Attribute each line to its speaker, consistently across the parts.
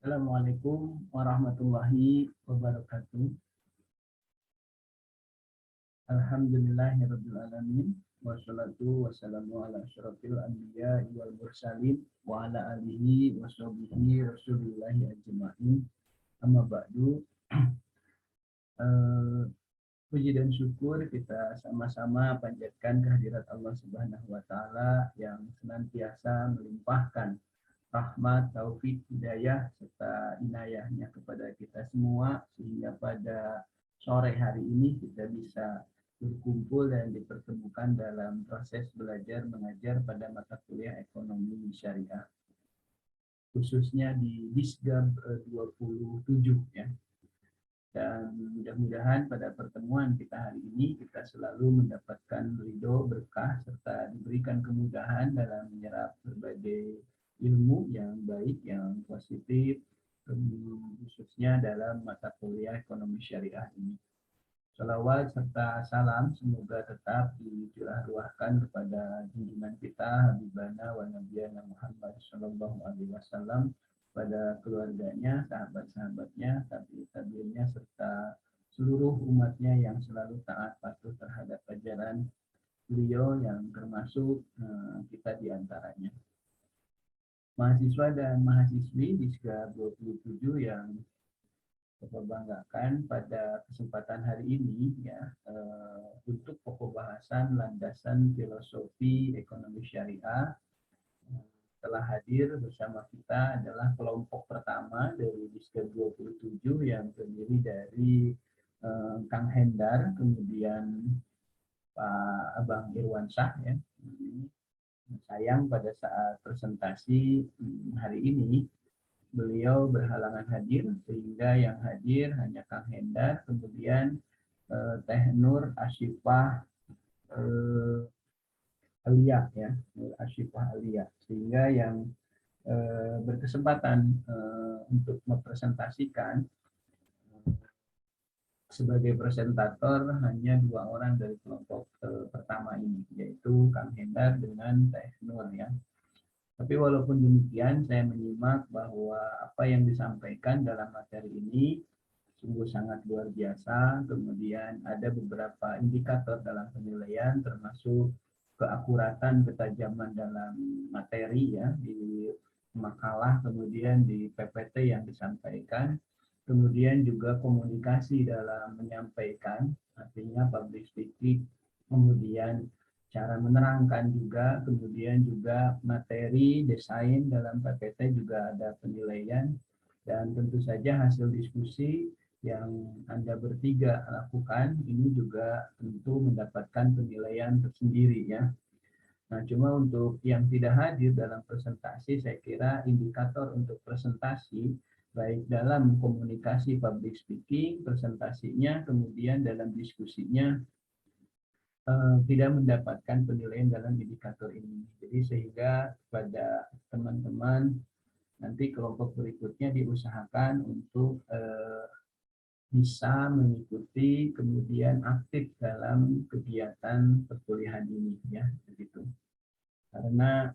Speaker 1: Assalamualaikum warahmatullahi wabarakatuh. Alhamdulillahirabbil alamin wassalatu wassalamu ala asyrofil anbiya wal mursalin wa ala alihi washabihi rasulillahi ajma'in. Amma ba'du. Puji dan syukur kita sama-sama panjatkan kehadirat Allah Subhanahu wa taala yang senantiasa melimpahkan rahmat, taufik, hidayah, serta inayahnya kepada kita semua, sehingga pada sore hari ini kita bisa berkumpul dan dipertemukan dalam proses belajar mengajar pada mata kuliah ekonomi syariah, khususnya di Disgab 27 ya. Dan mudah-mudahan pada pertemuan kita hari ini kita selalu mendapatkan ridho, berkah, serta diberikan kemudahan dalam menyerap berbagai ilmu yang baik, yang positif, khususnya dalam mata kuliah ekonomi syariah ini. Salawat serta salam semoga tetap dicurahruahkan kepada junjungan kita Habibana wa Nabiyana Muhammad Sallallahu Alaihi Wasallam, pada keluarganya, sahabat-sahabatnya, tabi'in-tabi'innya, serta seluruh umatnya yang selalu taat patuh terhadap ajaran beliau, yang termasuk kita diantaranya. Mahasiswa dan mahasiswi di SKA 27 yang banggakan pada kesempatan hari ini ya, untuk pokok bahasan landasan filosofi ekonomi syariah, telah hadir bersama kita adalah kelompok pertama dari Diska 27 yang terdiri dari Kang Hendar, kemudian Pak Abang Irwansyah ya. Sayang pada saat presentasi hari ini beliau berhalangan hadir, sehingga yang hadir hanya Kang Hendar, kemudian Teh Nur Asyifah Alia ya, Nur Asyifah Alia, sehingga yang berkesempatan untuk mempresentasikan sebagai presentator hanya dua orang dari kelompok pertama ini, yaitu Kang Hendar dengan Teh Nur ya. Tapi walaupun demikian, saya menyimak bahwa apa yang disampaikan dalam materi ini sungguh sangat luar biasa. Kemudian ada beberapa indikator dalam penilaian, termasuk keakuratan, ketajaman dalam materi ya, di makalah, kemudian di PPT yang disampaikan, kemudian juga komunikasi dalam menyampaikan, artinya public speaking, kemudian cara menerangkan juga, kemudian juga materi, desain dalam PPT juga ada penilaian, dan tentu saja hasil diskusi yang Anda bertiga lakukan ini juga tentu mendapatkan penilaian tersendiri ya. Nah, cuma untuk yang tidak hadir dalam presentasi, saya kira indikator untuk presentasi, baik dalam komunikasi public speaking, presentasinya, kemudian dalam diskusinya, tidak mendapatkan penilaian dalam indikator ini. Jadi sehingga pada teman-teman nanti kelompok berikutnya diusahakan untuk bisa mengikuti, kemudian aktif dalam kegiatan perkuliahan ini ya, begitu. Karena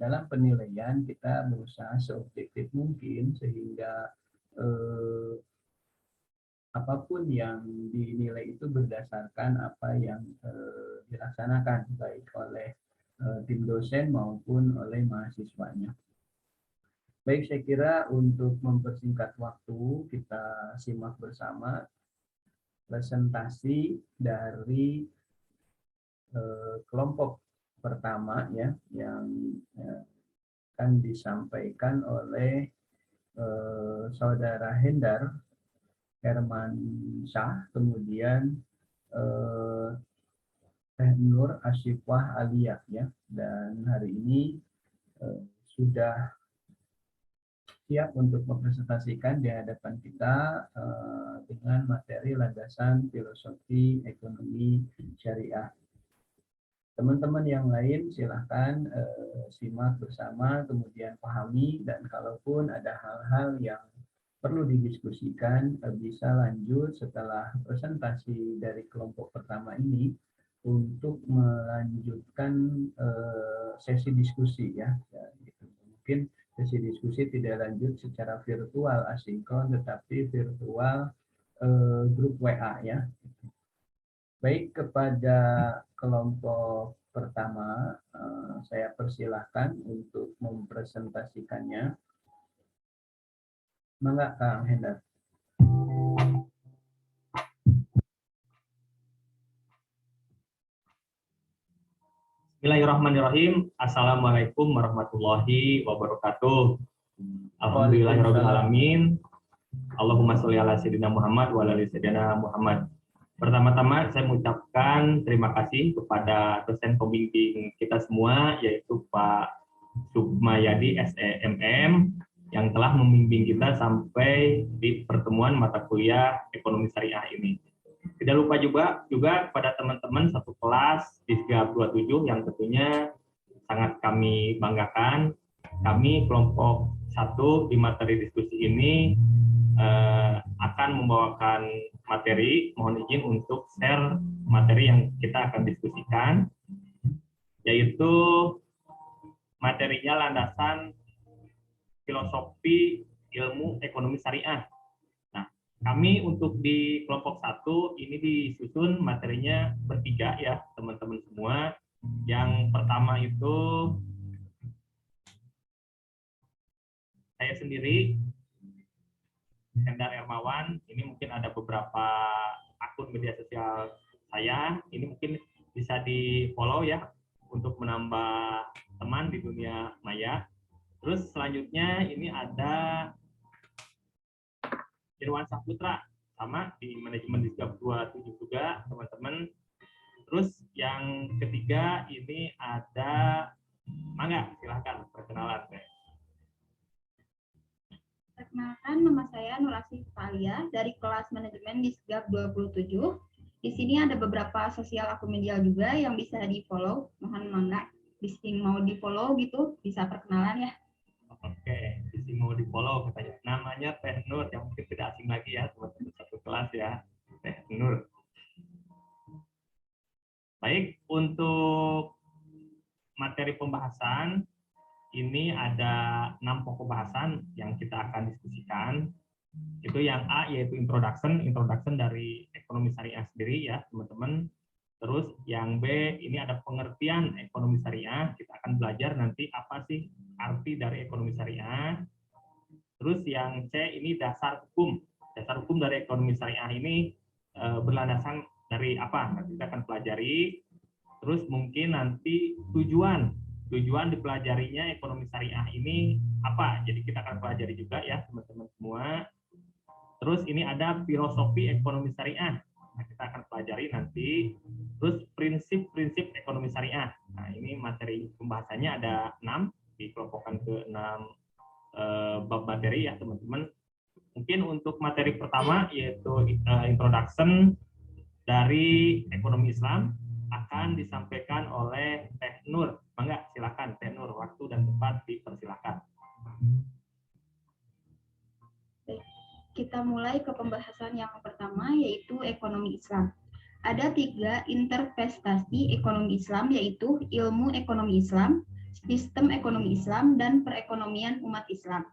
Speaker 1: dalam penilaian kita berusaha seobjektif mungkin, sehingga apapun yang dinilai itu berdasarkan apa yang dilaksanakan baik oleh tim dosen maupun oleh mahasiswanya. Baik, saya kira untuk mempersingkat waktu, kita simak bersama presentasi dari kelompok pertama ya, yang akan disampaikan oleh Saudara Hendar Herman Syah, kemudian Teh Nur Asyifah Alia ya, dan hari ini sudah siap untuk mempresentasikan di hadapan kita dengan materi landasan filosofi ekonomi syariah. Teman-teman yang lain silahkan simak bersama, kemudian pahami, dan kalaupun ada hal-hal yang perlu didiskusikan, bisa lanjut setelah presentasi dari kelompok pertama ini untuk melanjutkan sesi diskusi ya. Gitu. Mungkin Sesi diskusi tidak lanjut secara virtual asinkron, tetapi virtual grup WA ya. Baik, kepada kelompok pertama, saya persilahkan untuk mempresentasikannya. Mangga Kang Hendar.
Speaker 2: Bismillahirrahmanirrahim. Assalamualaikum warahmatullahi wabarakatuh. Alhamdulillahirrahmanirrahim. Allahumma sholli ala sayyidina Muhammad wa ala ali sayyidina Muhammad. Pertama-tama saya mengucapkan terima kasih kepada dosen pembimbing kita semua, yaitu Pak Sukmayadi SEMM, yang telah membimbing kita sampai di pertemuan mata kuliah ekonomi syariah ini. Tidak lupa juga kepada teman-teman satu kelas di SGAP 27 yang tentunya sangat kami banggakan. Kami kelompok 1 di materi diskusi ini akan membawakan materi. Mohon izin untuk share materi yang kita akan diskusikan, yaitu materinya landasan filosofi ilmu ekonomi syariah. Nah, kami untuk di kelompok 1 ini disusun materinya bertiga ya teman-teman semua. Yang pertama itu saya sendiri, Hendar Ermawan. Ini mungkin ada beberapa akun media sosial saya. Ini mungkin bisa di-follow ya untuk menambah teman di dunia maya. Terus selanjutnya ini ada Irwan Saputra, sama di manajemen di SGAP 27 juga teman-teman. Terus yang ketiga ini ada Mangga, silahkan perkenalan.
Speaker 3: Perkenalkan, nama saya Nurasi Talia dari kelas manajemen di SGAP 27. Di sini ada beberapa sosial akun media juga yang bisa di-follow. Mohon mangga, bisa mau di-follow gitu, bisa perkenalan ya.
Speaker 2: Oke, bisa mau di-follow katanya. Namanya Teh Nur, yang mungkin tidak asing lagi ya, teman-teman satu kelas ya, Teh Nur. Baik, untuk materi pembahasan, ini ada 6 pokok bahasan yang kita akan diskusikan. Itu yang A, yaitu introduction dari ekonomi syariah sendiri ya, teman-teman. Terus yang B, ini ada pengertian ekonomi syariah. Kita akan belajar nanti apa sih arti dari ekonomi syariah. Terus yang C, ini dasar hukum. Dasar hukum dari ekonomi syariah ini berlandasan dari apa? Nanti kita akan pelajari. Terus mungkin nanti tujuan dipelajarinya ekonomi syariah ini apa? Jadi kita akan pelajari juga ya teman-teman semua. Terus ini ada filosofi ekonomi syariah. Nah, kita akan pelajari nanti. Terus prinsip-prinsip ekonomi syariah. Nah, ini materi pembahasannya ada 6, dikelompokkan ke 6 bab materi ya teman-teman. Mungkin untuk materi pertama yaitu introduction dari ekonomi Islam akan disampaikan oleh Teh Nur. Mangga, silakan Teh Nur, waktu dan tempat dipersilakan.
Speaker 3: Kita mulai ke pembahasan yang pertama, yaitu ekonomi Islam. Ada 3 interpretasi ekonomi Islam, yaitu ilmu ekonomi Islam, sistem ekonomi Islam, dan perekonomian umat Islam.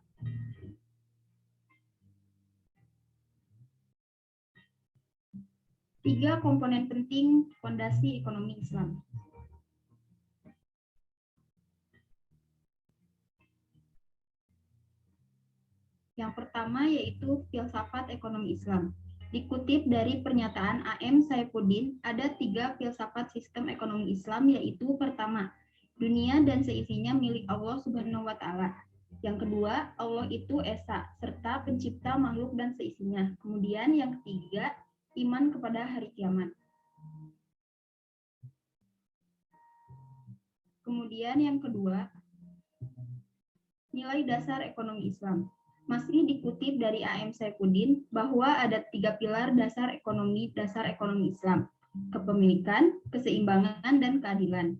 Speaker 3: Tiga komponen penting fondasi ekonomi Islam. Yang pertama yaitu filsafat ekonomi Islam. Dikutip dari pernyataan A.M. Saifuddin, ada 3 filsafat sistem ekonomi Islam, yaitu pertama, dunia dan seisinya milik Allah Subhanahu wa Ta'ala. Yang kedua, Allah itu esa, serta pencipta makhluk dan seisinya. Kemudian yang ketiga, iman kepada hari kiamat. Kemudian yang kedua, nilai dasar ekonomi Islam. Masih dikutip dari A.M. Saifuddin bahwa ada 3 pilar dasar ekonomi Islam: kepemilikan, keseimbangan, dan keadilan.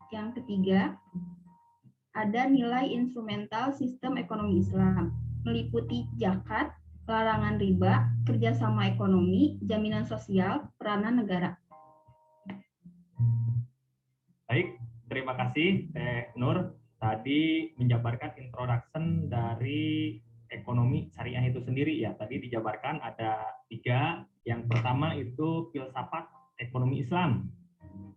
Speaker 3: Yang ketiga, ada nilai instrumental sistem ekonomi Islam, meliputi zakat, larangan riba, kerjasama ekonomi, jaminan sosial, peranan negara.
Speaker 2: Baik, terima kasih Teh Nur. Tadi menjabarkan introduction dari ekonomi syariah itu sendiri ya. Tadi dijabarkan ada 3. Yang pertama itu filsafat ekonomi Islam.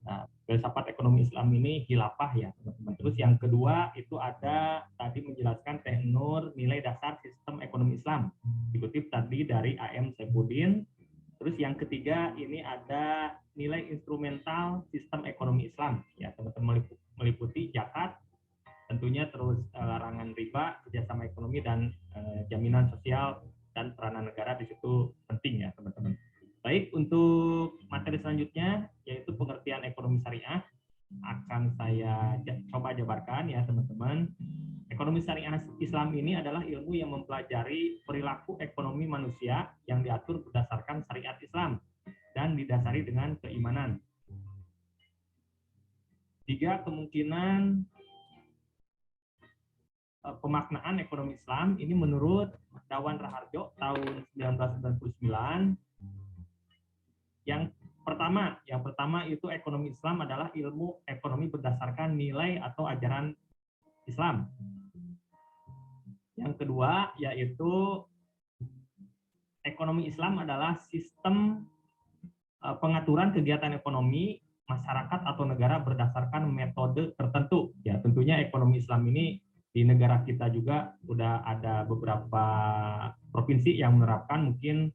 Speaker 2: Nah, filsafat ekonomi Islam ini khilafah ya, teman-teman. Terus yang kedua itu ada tadi menjelaskan Teh Nur nilai dasar sistem ekonomi Islam. Dikutip tadi dari A.M. Saifuddin. Terus yang ketiga ini ada nilai instrumental sistem ekonomi Islam ya, teman-teman, meliputi zakat, tentunya terus larangan riba, kerjasama ekonomi, dan jaminan sosial dan peranan negara di situ penting ya, teman-teman. Baik, untuk materi selanjutnya yaitu pengertian ekonomi syariah akan saya coba jabarkan ya, teman-teman. Ekonomi syariah Islam ini adalah ilmu yang mempelajari perilaku ekonomi manusia yang diatur berdasarkan syariat Islam dan didasari dengan keimanan. 3 kemungkinan pemaknaan ekonomi Islam ini menurut Dawan Raharjo tahun 1999. Yang pertama itu ekonomi Islam adalah ilmu ekonomi berdasarkan nilai atau ajaran Islam. Yang kedua yaitu ekonomi Islam adalah sistem pengaturan kegiatan ekonomi masyarakat atau negara berdasarkan metode tertentu. Ya, tentunya ekonomi Islam ini di negara kita juga udah ada beberapa provinsi yang menerapkan. Mungkin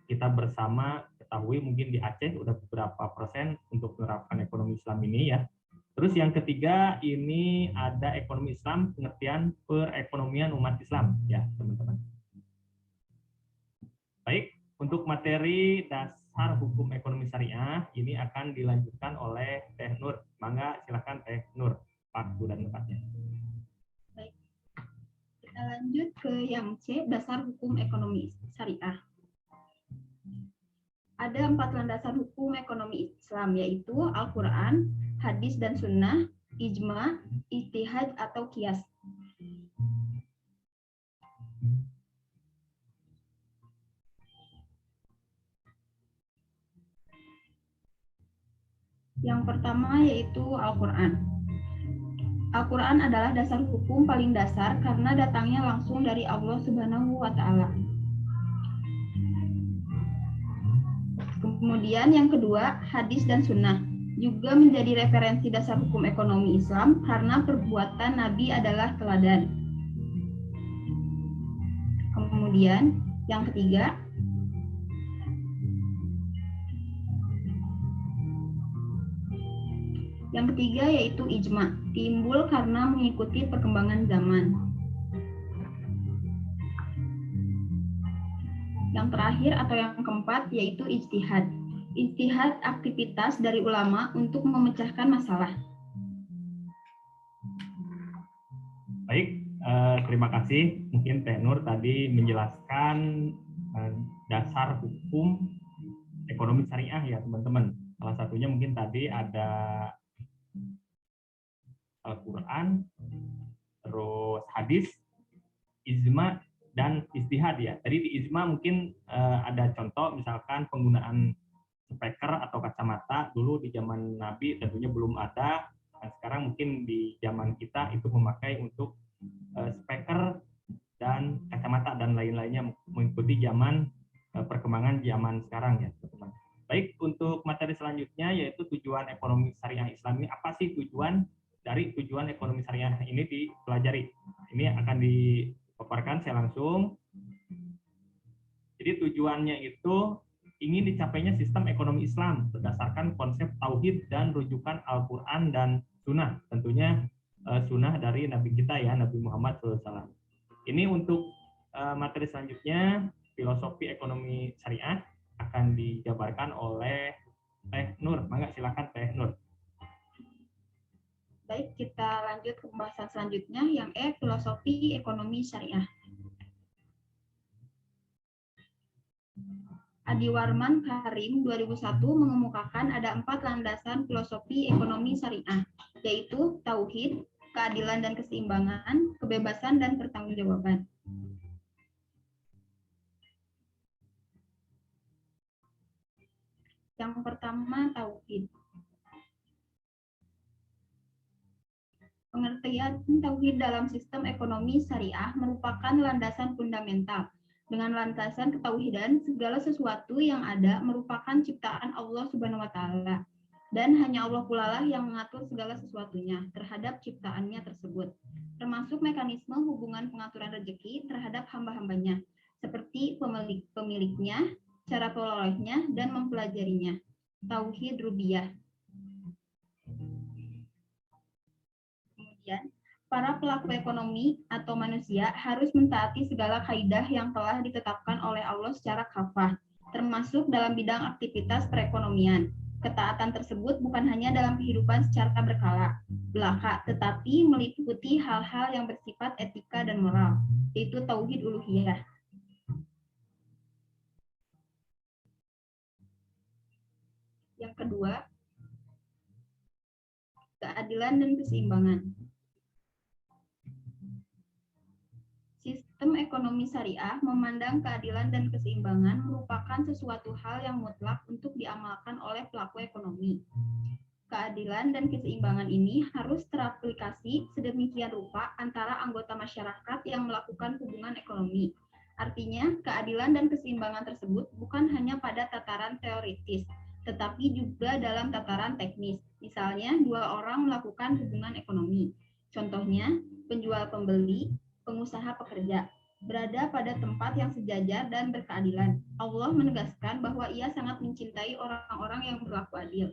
Speaker 2: kita bersama ketahui mungkin di Aceh udah beberapa persen untuk menerapkan ekonomi Islam ini ya. Terus yang ketiga ini ada ekonomi Islam, pengertian perekonomian umat Islam ya, teman-teman. Baik, untuk materi dasar hukum ekonomi syariah ini akan dilanjutkan oleh Teh Nur. Mangga silakan Teh Nur, waktu dan tempatnya.
Speaker 3: Baik. Kita lanjut ke yang C, dasar hukum ekonomi syariah. Ada 4 landasan hukum ekonomi Islam, yaitu Al-Quran, hadis dan sunnah, ijma, ijtihad atau qiyas. Yang pertama yaitu Al-Quran. Al-Quran adalah dasar hukum paling dasar karena datangnya langsung dari Allah Subhanahu wa Ta'ala. Kemudian yang kedua, hadis dan sunnah. Juga menjadi referensi dasar hukum ekonomi Islam karena perbuatan Nabi adalah teladan. Kemudian yang ketiga, yaitu ijma, timbul karena mengikuti perkembangan zaman. Yang terakhir atau yang keempat yaitu ijtihad. Ijtihad aktivitas dari ulama untuk memecahkan masalah.
Speaker 2: Baik, terima kasih. Mungkin Teh Nur tadi menjelaskan dasar hukum ekonomi syariah ya, teman-teman. Salah satunya mungkin tadi ada Al-Quran, terus hadis, ijma, dan ijtihad ya. Tadi di ijma mungkin ada contoh misalkan penggunaan speaker atau kacamata. Dulu di zaman Nabi tentunya belum ada. Nah, sekarang mungkin di zaman kita itu memakai untuk speaker dan kacamata dan lain-lainnya mengikuti zaman perkembangan zaman sekarang ya, teman-teman. Baik, untuk materi selanjutnya yaitu tujuan ekonomi syariah Islam ini. Apa sih tujuan dari tujuan ekonomi syariah ini dipelajari? Ini akan dipaparkan saya langsung. Jadi tujuannya itu ingin dicapainya sistem ekonomi Islam berdasarkan konsep tauhid dan rujukan Al-Quran dan Sunnah. Tentunya Sunnah dari Nabi kita ya, Nabi Muhammad SAW. Ini untuk materi selanjutnya, filosofi ekonomi syariah akan dijabarkan oleh Teh Nur. Mangga silakan Teh Nur.
Speaker 3: Baik, kita lanjut ke pembahasan selanjutnya yang filosofi ekonomi syariah. Adiwarman Karim 2001 mengemukakan ada 4 landasan filosofi ekonomi syariah, yaitu tauhid, keadilan dan keseimbangan, kebebasan dan pertanggungjawaban. Yang pertama, tauhid. Pengertian tauhid dalam sistem ekonomi syariah merupakan landasan fundamental. Dengan landasan ketauhidan, segala sesuatu yang ada merupakan ciptaan Allah Subhanahu wa taala. Dan hanya Allah pula lah yang mengatur segala sesuatunya terhadap ciptaannya tersebut. Termasuk mekanisme hubungan pengaturan rezeki terhadap hamba-hambanya, seperti pemiliknya, cara perolehnya, dan mempelajarinya. Tauhid rububiyah. Kemudian, para pelaku ekonomi atau manusia harus mentaati segala kaidah yang telah ditetapkan oleh Allah secara kafah, termasuk dalam bidang aktivitas perekonomian. Ketaatan tersebut bukan hanya dalam kehidupan secara berkala belaka, tetapi meliputi hal-hal yang bersifat etika dan moral, yaitu tauhid uluhiyah. Yang kedua, keadilan dan keseimbangan. Sistem ekonomi syariah memandang keadilan dan keseimbangan merupakan sesuatu hal yang mutlak untuk diamalkan oleh pelaku ekonomi. Keadilan dan keseimbangan ini harus teraplikasi sedemikian rupa antara anggota masyarakat yang melakukan hubungan ekonomi. Artinya, keadilan dan keseimbangan tersebut bukan hanya pada tataran teoritis, tetapi juga dalam tataran teknis. Misalnya, dua orang melakukan hubungan ekonomi. Contohnya, penjual-pembeli, pengusaha pekerja, berada pada tempat yang sejajar dan berkeadilan. Allah menegaskan bahwa Ia sangat mencintai orang-orang yang berlaku adil.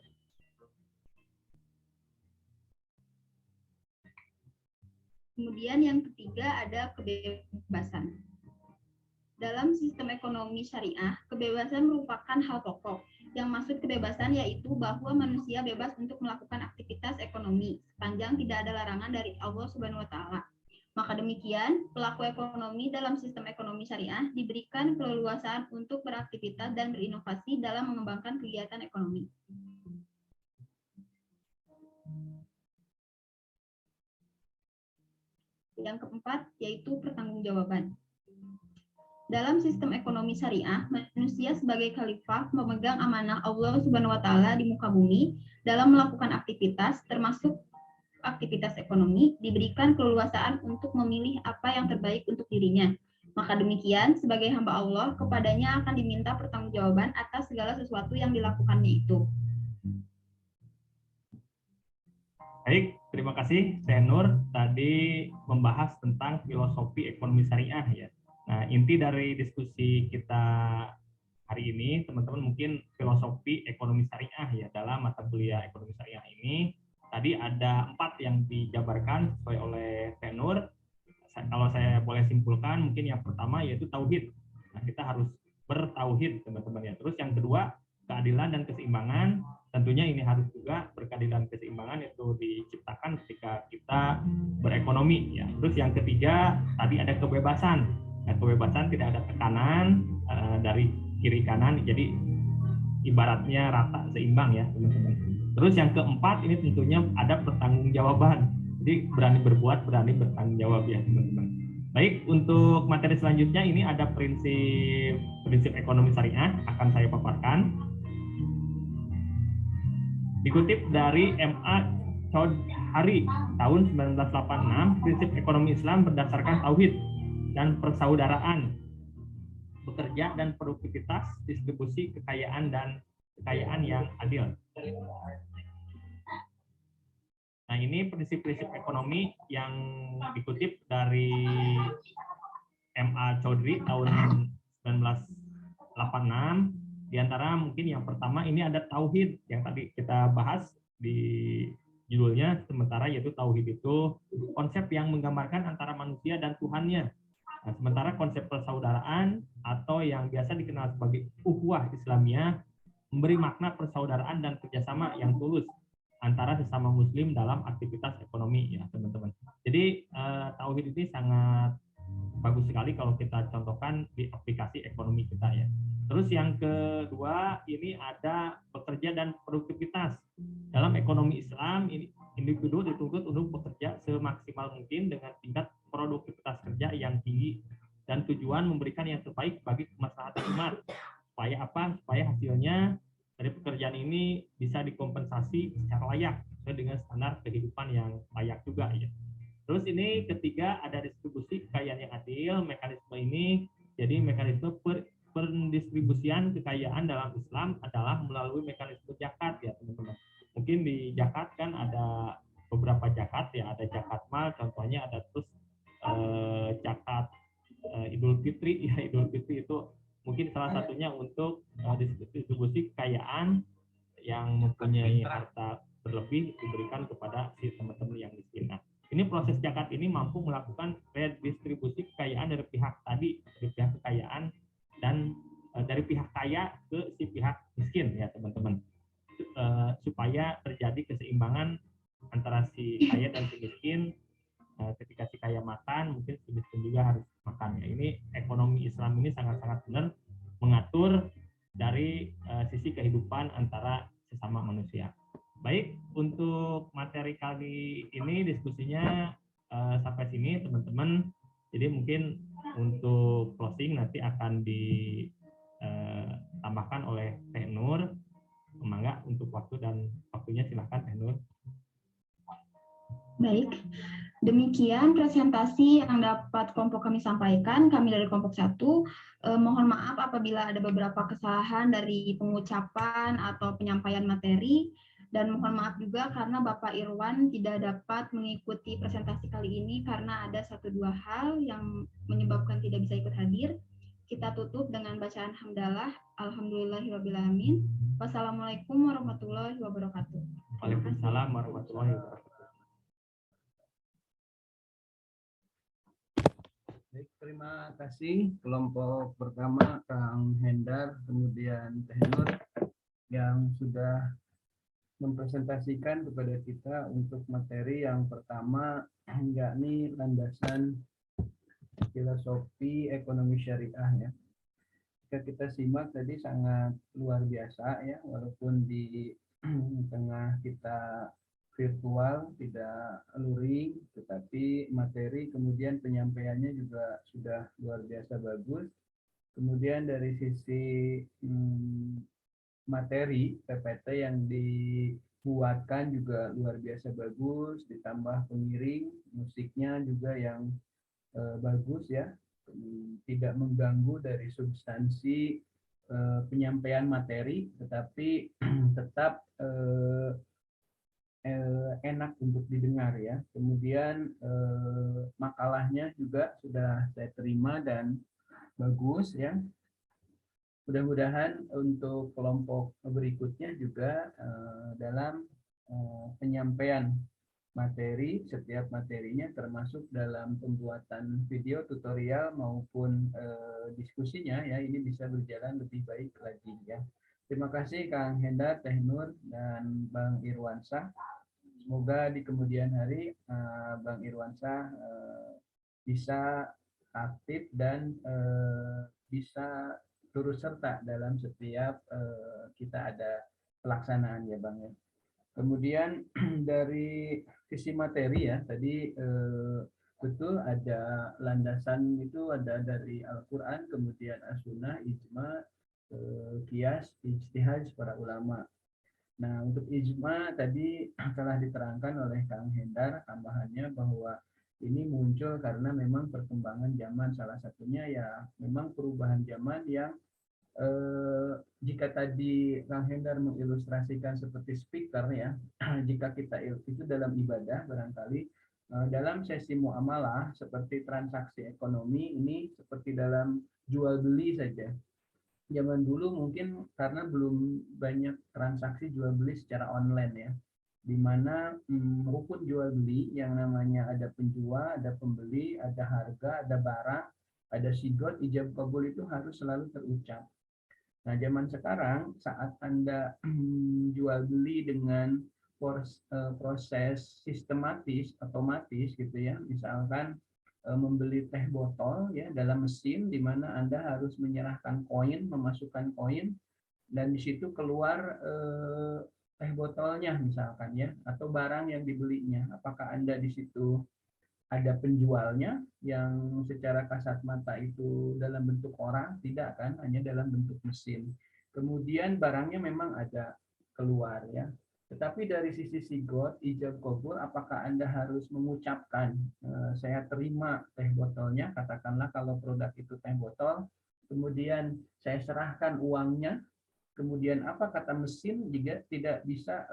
Speaker 3: Kemudian yang ketiga ada kebebasan. Dalam sistem ekonomi syariah, kebebasan merupakan hal pokok. Yang maksud kebebasan yaitu bahwa manusia bebas untuk melakukan aktivitas ekonomi sepanjang tidak ada larangan dari Allah Subhanahu wa taala. Maka demikian, pelaku ekonomi dalam sistem ekonomi syariah diberikan keleluasaan untuk beraktivitas dan berinovasi dalam mengembangkan kegiatan ekonomi. Yang keempat, yaitu pertanggungjawaban. Dalam sistem ekonomi syariah, manusia sebagai khalifah memegang amanah Allah Subhanahu wa taala di muka bumi dalam melakukan aktivitas termasuk aktivitas ekonomi, diberikan keleluasaan untuk memilih apa yang terbaik untuk dirinya. Maka demikian, sebagai hamba Allah, kepadanya akan diminta pertanggungjawaban atas segala sesuatu yang dilakukannya itu.
Speaker 2: Baik, terima kasih Teh Nur tadi membahas tentang filosofi ekonomi syariah ya. Nah, inti dari diskusi kita hari ini, teman-teman mungkin filosofi ekonomi syariah ya dalam mata kuliah ekonomi syariah ini. Tadi ada 4 yang dijabarkan sesuai oleh Teh Nur. Kalau saya boleh simpulkan, mungkin yang pertama yaitu tauhid. Nah, kita harus bertauhid teman-teman ya. Terus yang kedua, keadilan dan keseimbangan. Tentunya ini harus juga berkeadilan keseimbangan itu diciptakan ketika kita berekonomi ya. Terus yang ketiga tadi ada kebebasan. Nah, kebebasan tidak ada tekanan dari kiri kanan, jadi ibaratnya rata seimbang ya teman-teman. Terus yang keempat ini tentunya ada pertanggungjawaban. Jadi berani berbuat, berani bertanggung jawab ya teman-teman. Baik, untuk materi selanjutnya ini ada prinsip ekonomi syariah akan saya paparkan. Dikutip dari M.A. Choudhury tahun 1986, prinsip ekonomi Islam berdasarkan tauhid dan persaudaraan, bekerja dan produktivitas, distribusi kekayaan dan kekayaan yang adil. Nah, ini prinsip-prinsip ekonomi yang dikutip dari M.A. Choudhury tahun 1986. Di antara mungkin yang pertama ini ada tauhid yang tadi kita bahas di judulnya sementara, yaitu tauhid itu konsep yang menggambarkan antara manusia dan Tuhannya. Nah, sementara konsep persaudaraan atau yang biasa dikenal sebagai ukhuwah Islamiyah memberi makna persaudaraan dan kerjasama yang tulus antara sesama muslim dalam aktivitas ekonomi ya teman-teman. Jadi tauhid ini sangat bagus sekali kalau kita contohkan di aplikasi ekonomi kita ya. Terus yang kedua ini ada bekerja dan produktivitas. Dalam ekonomi Islam ini individu dituntut untuk bekerja semaksimal mungkin dengan tingkat produktivitas kerja yang tinggi dan tujuan memberikan yang terbaik bagi kemaslahatan umat. Supaya apa? Supaya hasilnya dari pekerjaan ini bisa dikompensasi secara layak sesuai dengan standar kehidupan yang layak juga ya. Terus ini ketiga ada distribusi kekayaan yang adil. Mekanisme ini jadi mekanisme pendistribusian kekayaan dalam Islam adalah melalui mekanisme zakat ya teman-teman. Mungkin di zakat kan ada beberapa zakat ya, ada zakat mal contohnya, ada terus zakat Idul Fitri ya. Idul Fitri itu mungkin salah satunya untuk distribusi kekayaan yang mempunyai harta berlebih diberikan kepada si teman-teman yang miskin. Nah, ini proses zakat ini mampu melakukan redistribusi kekayaan dari pihak tadi, dari pihak kekayaan dan dari pihak kaya ke si pihak miskin ya teman-teman, supaya terjadi keseimbangan antara si kaya dan si miskin. Ketika si kaya makan, mungkin si miskin juga harus makan ya. Ini ekonomi Islam ini sangat-sangat benar mengatur dari sisi kehidupan antara sesama manusia. Baik, untuk materi kali ini diskusinya sampai sini teman-teman. Jadi mungkin untuk closing nanti akan ditambahkan oleh Teh Nur. Mangga untuk waktu dan waktunya silakan Teh Nur.
Speaker 3: Baik, demikian presentasi yang dapat kelompok kami sampaikan. Kami dari kelompok 1 mohon maaf apabila ada beberapa kesalahan dari pengucapan atau penyampaian materi, dan mohon maaf juga karena Bapak Irwan tidak dapat mengikuti presentasi kali ini karena ada 1-2 hal yang menyebabkan tidak bisa ikut hadir. Kita tutup dengan bacaan hamdalah. Alhamdulillahirrahmanirrahim. Wassalamualaikum warahmatullahi wabarakatuh.
Speaker 2: Waalaikumsalam warahmatullahi wabarakatuh.
Speaker 1: Baik, terima kasih kelompok pertama Kang Hendar, kemudian Teh Nur yang sudah mempresentasikan kepada kita untuk materi yang pertama, yakni landasan filosofi ekonomi syariah ya. Jika kita simak tadi sangat luar biasa ya, walaupun di tengah kita virtual, tidak luring, tetapi materi kemudian penyampaiannya juga sudah luar biasa bagus. Kemudian dari sisi materi PPT yang dibuatkan juga luar biasa bagus, ditambah pengiring, musiknya juga yang bagus ya, tidak mengganggu dari substansi penyampaian materi, tetapi tetap enak untuk didengar ya. Kemudian makalahnya juga sudah saya terima dan bagus ya. Mudah-mudahan untuk kelompok berikutnya juga dalam penyampaian materi, setiap materinya termasuk dalam pembuatan video tutorial maupun diskusinya ya, ini bisa berjalan lebih baik lagi ya. Terima kasih Kang Hendar, Teh Nur, dan Bang Irwansyah. Semoga di kemudian hari Bang Irwansyah bisa aktif dan bisa turut serta dalam setiap kita ada pelaksanaan ya Bang ya. Kemudian dari sisi materi ya, tadi betul ada landasan itu ada dari Al-Quran, kemudian As-Sunnah, Ijma, Qiyas, Ijtihad para ulama. Nah, untuk ijma tadi telah diterangkan oleh Kang Hendar, tambahannya bahwa ini muncul karena memang perkembangan zaman, salah satunya ya memang perubahan zaman yang jika tadi Kang Hendar mengilustrasikan seperti speaker ya, jika kita itu dalam ibadah barangkali dalam sesi muamalah seperti transaksi ekonomi ini seperti dalam jual beli saja. Zaman dulu mungkin karena belum banyak transaksi jual beli secara online ya, di mana rukun jual beli yang namanya ada penjual, ada pembeli, ada harga, ada barang, ada sigot, ijab kabul itu harus selalu terucap. Nah, zaman sekarang saat Anda jual beli dengan proses sistematis, otomatis gitu ya, misalkan membeli teh botol ya dalam mesin di mana Anda harus menyerahkan koin, memasukkan koin, dan di situ keluar teh botolnya misalkan ya, atau barang yang dibelinya. Apakah Anda di situ ada penjualnya yang secara kasat mata itu dalam bentuk orang? Tidak kan, hanya dalam bentuk mesin. Kemudian barangnya memang ada keluar ya. Tetapi dari sisi sigot, ijab kabul, apakah Anda harus mengucapkan saya terima teh botolnya, katakanlah kalau produk itu teh botol, kemudian saya serahkan uangnya, kemudian apa kata mesin juga tidak bisa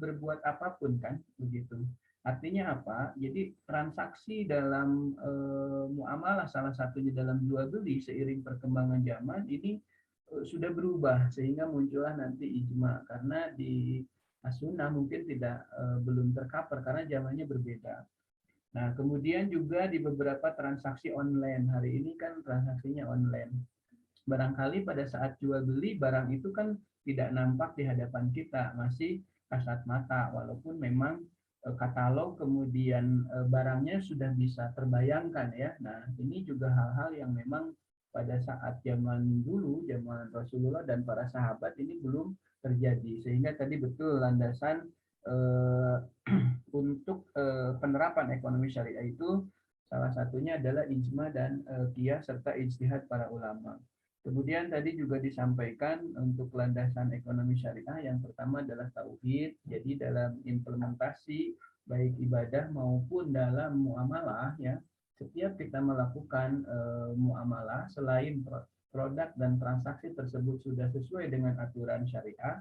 Speaker 1: berbuat apapun kan begitu. Artinya apa? Jadi transaksi dalam muamalah salah satunya dalam jual beli seiring perkembangan zaman ini sudah berubah sehingga muncullah nanti ijma karena di as-sunnah mungkin tidak belum tercover karena zamannya berbeda. Nah, kemudian juga di beberapa transaksi online hari ini kan transaksinya online. Barangkali pada saat jual beli barang itu kan tidak nampak di hadapan kita, masih kasat mata walaupun memang katalog kemudian barangnya sudah bisa terbayangkan ya. Nah, ini juga hal-hal yang memang pada saat zaman dulu, zaman Rasulullah dan para sahabat ini belum terjadi. Sehingga tadi betul landasan untuk penerapan ekonomi syariah itu salah satunya adalah ijma dan qiyas serta ijtihad para ulama. Kemudian tadi juga disampaikan untuk landasan ekonomi syariah yang pertama adalah tauhid. Jadi dalam implementasi baik ibadah maupun dalam muamalah ya, setiap kita melakukan muamalah selain produk dan transaksi tersebut sudah sesuai dengan aturan syariah,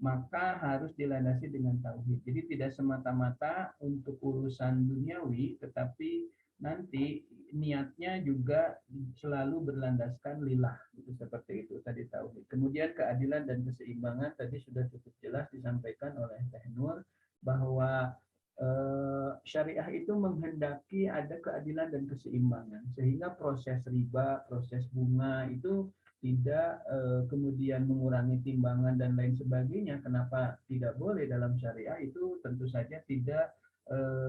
Speaker 1: maka harus dilandasi dengan tauhid. Jadi tidak semata-mata untuk urusan duniawi, tetapi nanti niatnya juga selalu berlandaskan lillah. Itu seperti itu tadi tauhid. Kemudian keadilan dan keseimbangan tadi sudah cukup jelas disampaikan oleh Teh Nur bahwa syariah itu menghendaki ada keadilan dan keseimbangan sehingga proses riba, proses bunga itu tidak kemudian mengurangi timbangan dan lain sebagainya. Kenapa tidak boleh dalam syariah itu tentu saja tidak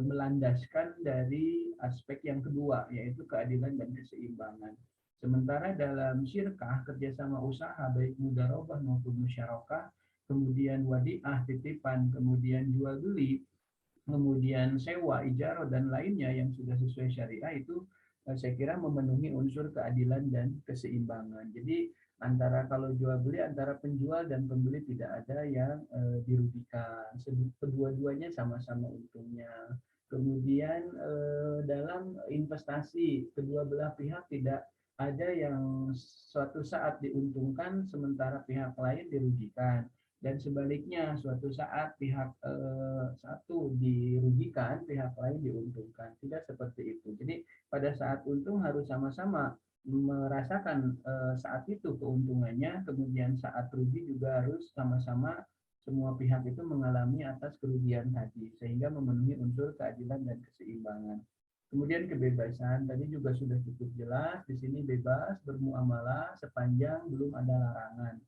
Speaker 1: melandaskan dari aspek yang kedua yaitu keadilan dan keseimbangan. Sementara dalam syirkah kerjasama usaha baik mudharabah maupun musyarakah, kemudian wadiah titipan, kemudian jual beli, kemudian sewa, ijarah dan lainnya yang sudah sesuai syariah itu saya kira memenuhi unsur keadilan dan keseimbangan. Jadi antara kalau jual beli antara penjual dan pembeli tidak ada yang dirugikan. Kedua-duanya sama-sama untungnya. Kemudian dalam investasi kedua belah pihak tidak ada yang suatu saat diuntungkan sementara pihak lain dirugikan. Dan sebaliknya suatu saat pihak satu dirugikan, pihak lain diuntungkan. Tidak seperti itu. Jadi pada saat untung harus sama-sama merasakan saat itu keuntungannya, kemudian saat rugi juga harus sama-sama semua pihak itu mengalami atas kerugian tadi, sehingga memenuhi unsur keadilan dan keseimbangan. Kemudian kebebasan tadi juga sudah cukup jelas, di sini bebas bermuamalah sepanjang belum ada larangan.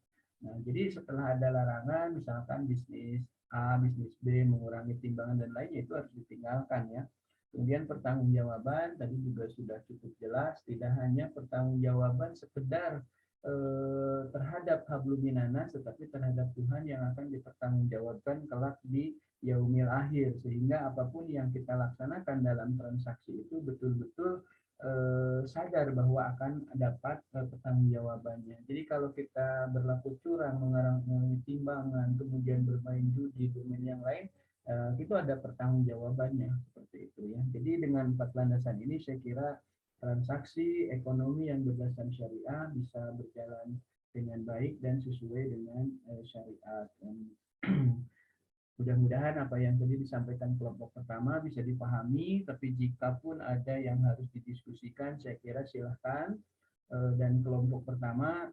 Speaker 1: Nah, jadi setelah ada larangan, misalkan bisnis A, bisnis B mengurangi timbangan dan lainnya itu harus ditinggalkan ya. Kemudian pertanggungjawaban tadi juga sudah cukup jelas, tidak hanya pertanggungjawaban sekedar terhadap hablum minanas, tetapi terhadap Tuhan yang akan dipertanggungjawabkan kelak di yaumil akhir, sehingga apapun yang kita laksanakan dalam transaksi itu betul-betul sadar bahwa akan dapat pertanggungjawabannya. Jadi kalau kita berlaku curang, mengurangi timbangan, kemudian bermain judi, bermain yang lain, itu ada pertanggungjawabannya seperti itu ya. Jadi dengan 4 landasan ini saya kira transaksi ekonomi yang berdasarkan syariah bisa berjalan dengan baik dan sesuai dengan syariat. Mudah-mudahan apa yang tadi disampaikan kelompok pertama bisa dipahami, tapi jika pun ada yang harus didiskusikan, saya kira silahkan. Dan kelompok pertama,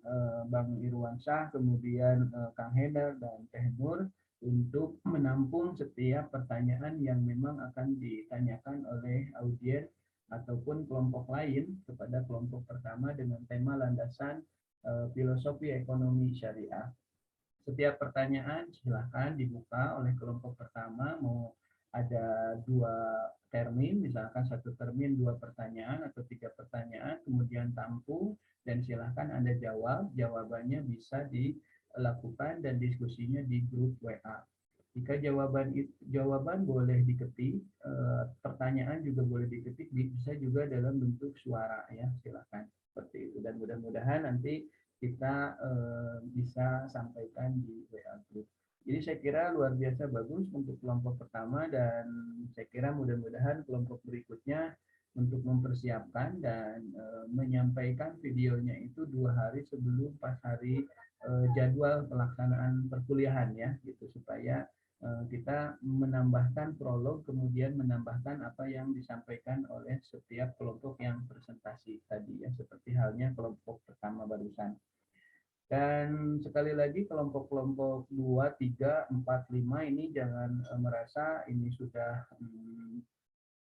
Speaker 1: Bang Irwansyah, kemudian Kang Heder dan Teh Nur, untuk menampung setiap pertanyaan yang memang akan ditanyakan oleh audiens ataupun kelompok lain kepada kelompok pertama dengan tema landasan filosofi ekonomi syariah. Setiap pertanyaan silahkan dibuka oleh kelompok pertama, mau ada 2 termin, misalkan 1 termin 2 pertanyaan atau 3 pertanyaan, kemudian tampung dan silahkan Anda jawab. Jawabannya bisa dilakukan dan diskusinya di grup WA. Jika jawaban boleh diketik, pertanyaan juga boleh diketik, bisa juga dalam bentuk suara ya, silakan seperti itu. Dan mudah-mudahan nanti kita bisa bisa sampaikan di WA Group. Jadi saya kira luar biasa bagus untuk kelompok pertama, dan saya kira mudah-mudahan kelompok berikutnya untuk mempersiapkan dan menyampaikan videonya itu 2 hari sebelum pas hari jadwal pelaksanaan perkuliahan ya, gitu, supaya kita menambahkan prolog, kemudian menambahkan apa yang disampaikan oleh setiap kelompok yang presentasi tadi ya, seperti halnya kelompok pertama barusan. Dan sekali lagi kelompok-kelompok 2, 3, 4, 5 ini jangan merasa ini sudah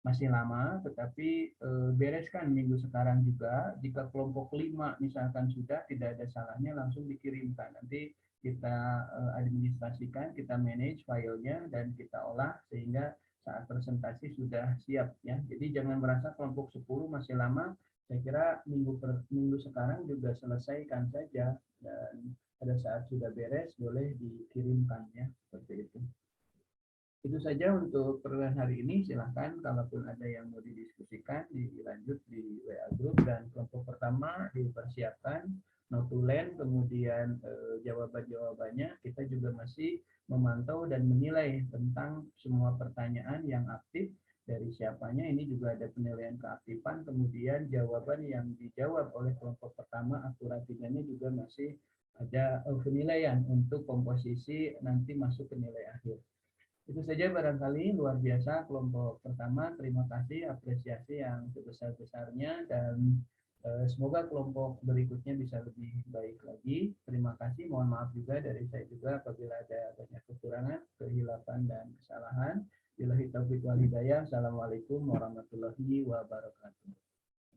Speaker 1: masih lama, tetapi bereskan minggu sekarang juga. Jika kelompok 5 misalkan sudah, tidak ada salahnya langsung dikirimkan. Nanti kita administrasikan, kita manage filenya, dan kita olah sehingga saat presentasi sudah siap ya. Jadi jangan merasa kelompok 10 masih lama. Saya kira minggu sekarang juga selesaikan saja, dan pada saat sudah beres boleh dikirimkan ya, seperti itu. Itu saja untuk pertemuan hari ini. Silahkan kalaupun ada yang mau didiskusikan, dilanjut di WA Group. Dan kelompok pertama dipersiapkan notulen, kemudian jawaban-jawabannya. Kita juga masih memantau dan menilai tentang semua pertanyaan yang aktif dari siapanya. Ini juga ada penilaian keaktifan, kemudian jawaban yang dijawab oleh kelompok pertama akurasinya juga masih ada penilaian untuk komposisi nanti masuk ke nilai akhir. Itu saja barangkali. Luar biasa kelompok pertama. Terima kasih, apresiasi yang sebesar-besarnya, dan semoga kelompok berikutnya bisa lebih baik lagi. Terima kasih. Mohon maaf juga dari saya juga apabila ada banyak kekurangan, kehilapan, dan kesalahan. Billahi taufiq wal hidayah. Assalamualaikum warahmatullahi wabarakatuh.